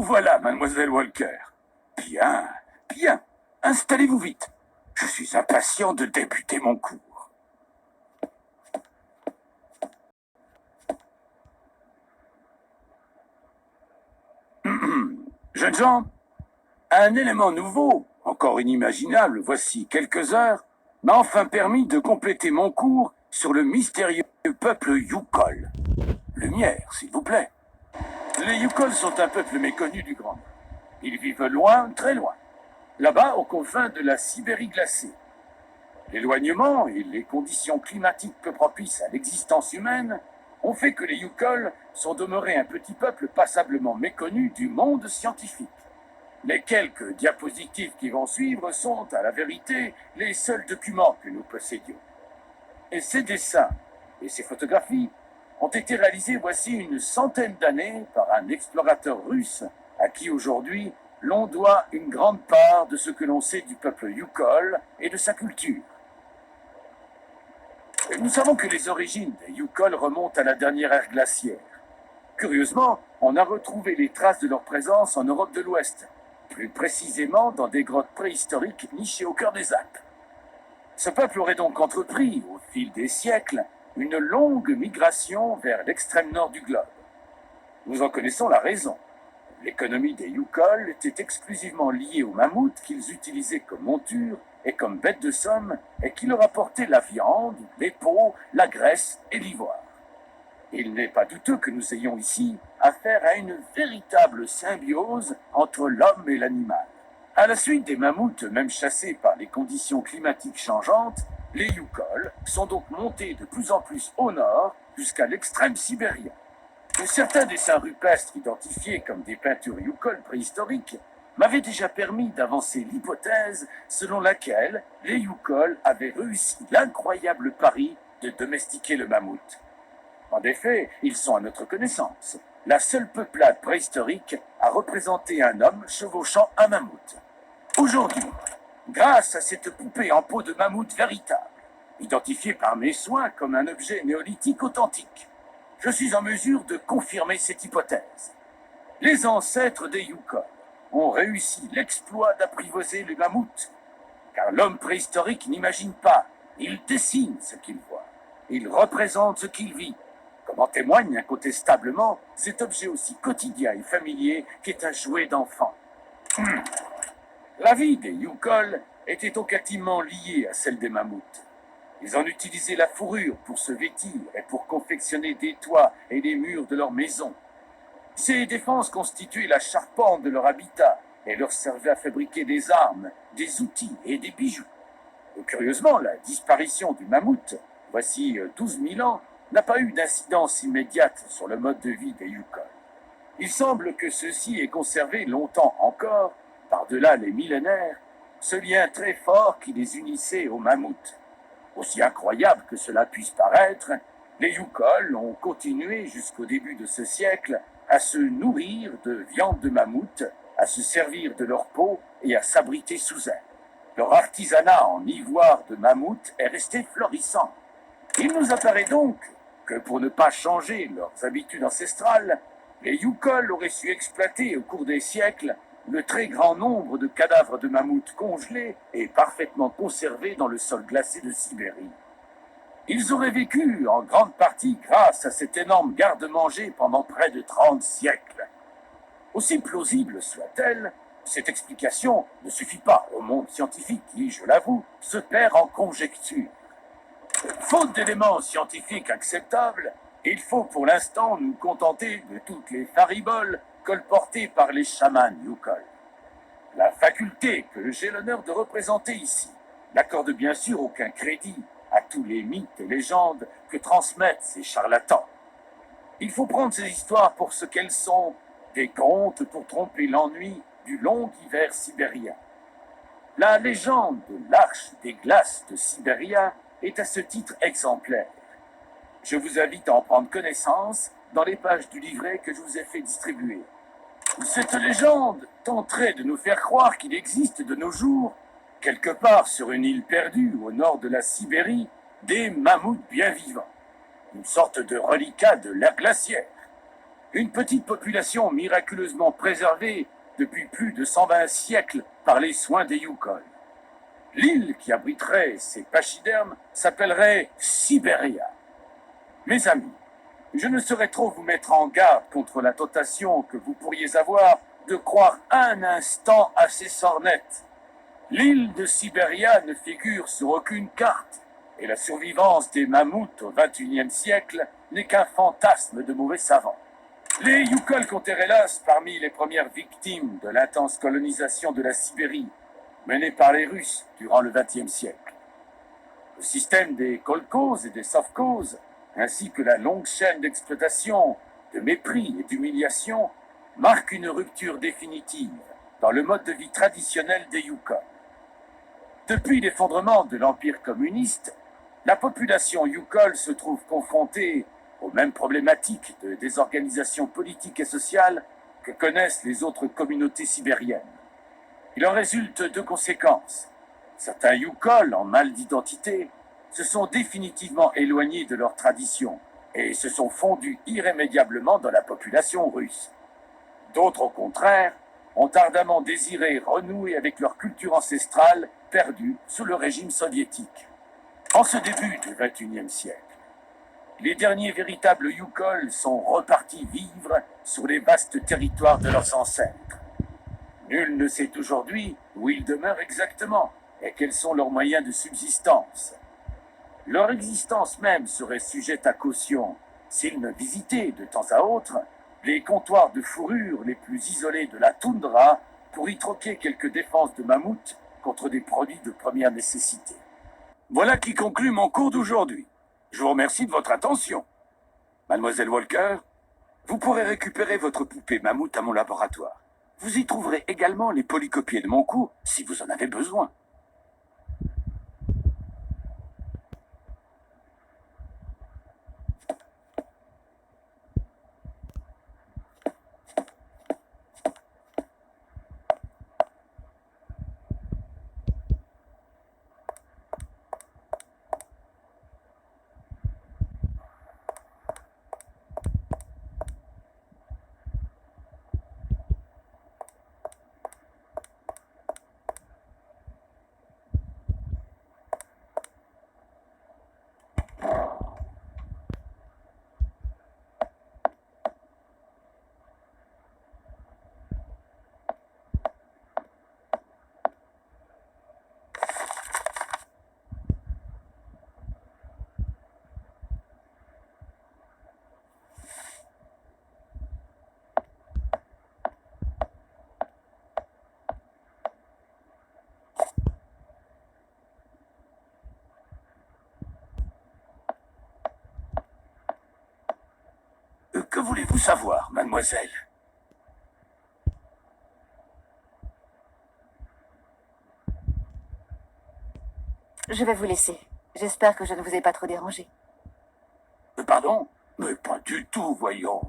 voilà, mademoiselle Walker. Bien, bien. Installez-vous vite. Je suis impatient de débuter mon cours. Jeunes gens, un élément nouveau, encore inimaginable, voici quelques heures, m'a enfin permis de compléter mon cours sur le mystérieux peuple Yukol. Lumière, s'il vous plaît. Les Yukol sont un peuple méconnu du Grand Nord. Ils vivent loin, très loin, là-bas aux confins de la Sibérie glacée. L'éloignement et les conditions climatiques peu propices à l'existence humaine ont fait que les Yukol sont demeurés un petit peuple passablement méconnu du monde scientifique. Les quelques diapositives qui vont suivre sont, à la vérité, les seuls documents que nous possédions. Et ces dessins et ces photographies ont été réalisés voici une centaine d'années par un explorateur russe à qui aujourd'hui l'on doit une grande part de ce que l'on sait du peuple Yukol et de sa culture. Et nous savons que les origines des Yukol remontent à la dernière ère glaciaire. Curieusement, on a retrouvé les traces de leur présence en Europe de l'Ouest, plus précisément dans des grottes préhistoriques nichées au cœur des Alpes. Ce peuple aurait donc entrepris, au fil des siècles, une longue migration vers l'extrême nord du globe. Nous en connaissons la raison. L'économie des Yukol était exclusivement liée aux mammouths qu'ils utilisaient comme monture et comme bête de somme et qui leur apportaient la viande, les peaux, la graisse et l'ivoire. Il n'est pas douteux que nous ayons ici affaire à une véritable symbiose entre l'homme et l'animal. À la suite des mammouths, même chassés par les conditions climatiques changeantes, les Yukol sont donc montés de plus en plus au nord jusqu'à l'extrême sibérien. Certains dessins rupestres identifiés comme des peintures Yukol préhistoriques m'avaient déjà permis d'avancer l'hypothèse selon laquelle les Yukol avaient réussi l'incroyable pari de domestiquer le mammouth. En effet, ils sont à notre connaissance la seule peuplade préhistorique à représenter un homme chevauchant un mammouth. Aujourd'hui, grâce à cette poupée en peau de mammouth véritable, identifiée par mes soins comme un objet néolithique authentique, je suis en mesure de confirmer cette hypothèse. Les ancêtres des Yukol ont réussi l'exploit d'apprivoiser les mammouths, car l'homme préhistorique n'imagine pas, il dessine ce qu'il voit, il représente ce qu'il vit, comme en témoigne incontestablement cet objet aussi quotidien et familier qu'est un jouet d'enfant. La vie des Yukol était donc intimement liée à celle des mammouths. Ils en utilisaient la fourrure pour se vêtir et pour confectionner des toits et les murs de leurs maisons. Ces défenses constituaient la charpente de leur habitat et leur servaient à fabriquer des armes, des outils et des bijoux. Et curieusement, la disparition du mammouth, voici 12 000 ans, n'a pas eu d'incidence immédiate sur le mode de vie des Yukol. Il semble que ceux-ci aient conservé longtemps encore, par-delà les millénaires, ce lien très fort qui les unissait aux mammouths. Aussi incroyable que cela puisse paraître, les Yukol ont continué jusqu'au début de ce siècle à se nourrir de viande de mammouth, à se servir de leur peau et à s'abriter sous elle. Leur artisanat en ivoire de mammouth est resté florissant. Il nous apparaît donc que pour ne pas changer leurs habitudes ancestrales, les Yukol auraient su exploiter au cours des siècles le très grand nombre de cadavres de mammouths congelés et parfaitement conservés dans le sol glacé de Sibérie. Ils auraient vécu en grande partie grâce à cet énorme garde-manger pendant près de 30 siècles. Aussi plausible soit-elle, cette explication ne suffit pas au monde scientifique qui, je l'avoue, se perd en conjectures. Faute d'éléments scientifiques acceptables, il faut pour l'instant nous contenter de toutes les fariboles colportées par les chamans Yukol. La faculté que j'ai l'honneur de représenter ici n'accorde bien sûr aucun crédit à tous les mythes et légendes que transmettent ces charlatans. Il faut prendre ces histoires pour ce qu'elles sont, des contes pour tromper l'ennui du long hiver sibérien. La légende de l'arche des glaces de Sibéria est à ce titre exemplaire. Je vous invite à en prendre connaissance dans les pages du livret que je vous ai fait distribuer. Cette légende tenterait de nous faire croire qu'il existe de nos jours, quelque part sur une île perdue au nord de la Sibérie, des mammouths bien vivants, une sorte de reliquat de l'ère glaciaire. Une petite population miraculeusement préservée depuis plus de 120 siècles par les soins des Yukon. L'île qui abriterait ces pachydermes s'appellerait Sibéria. Mes amis, je ne saurais trop vous mettre en garde contre la tentation que vous pourriez avoir de croire un instant à ces sornettes. L'île de Sibéria ne figure sur aucune carte, et la survivance des mammouths au XXIe siècle n'est qu'un fantasme de mauvais savants. Les Yukon comptèrent hélas parmi les premières victimes de l'intense colonisation de la Sibérie, menée par les Russes durant le XXe siècle. Le système des kolkhozes et des sovkhozes, ainsi que la longue chaîne d'exploitation, de mépris et d'humiliation, marque une rupture définitive dans le mode de vie traditionnel des Yukon. Depuis l'effondrement de l'Empire communiste, la population Yukon se trouve confrontée aux mêmes problématiques de désorganisation politique et sociale que connaissent les autres communautés sibériennes. Il en résulte deux conséquences. Certains Yukon, en mal d'identité, se sont définitivement éloignés de leurs traditions et se sont fondus irrémédiablement dans la population russe. D'autres, au contraire, ont ardemment désiré renouer avec leur culture ancestrale perdue sous le régime soviétique. En ce début du XXIe siècle, les derniers véritables Yukon sont repartis vivre sur les vastes territoires de leurs ancêtres. Nul ne sait aujourd'hui où ils demeurent exactement et quels sont leurs moyens de subsistance. Leur existence même serait sujette à caution s'ils ne visitaient de temps à autre les comptoirs de fourrure les plus isolés de la toundra pour y troquer quelques défenses de mammouth contre des produits de première nécessité. Voilà qui conclut mon cours d'aujourd'hui. Je vous remercie de votre attention. Mademoiselle Walker, vous pourrez récupérer votre poupée mammouth à mon laboratoire. Vous y trouverez également les polycopiés de mon cours si vous en avez besoin. Que voulez-vous savoir, mademoiselle? Je vais vous laisser. J'espère que je ne vous ai pas trop dérangé. Pardon? Mais pas du tout, voyons.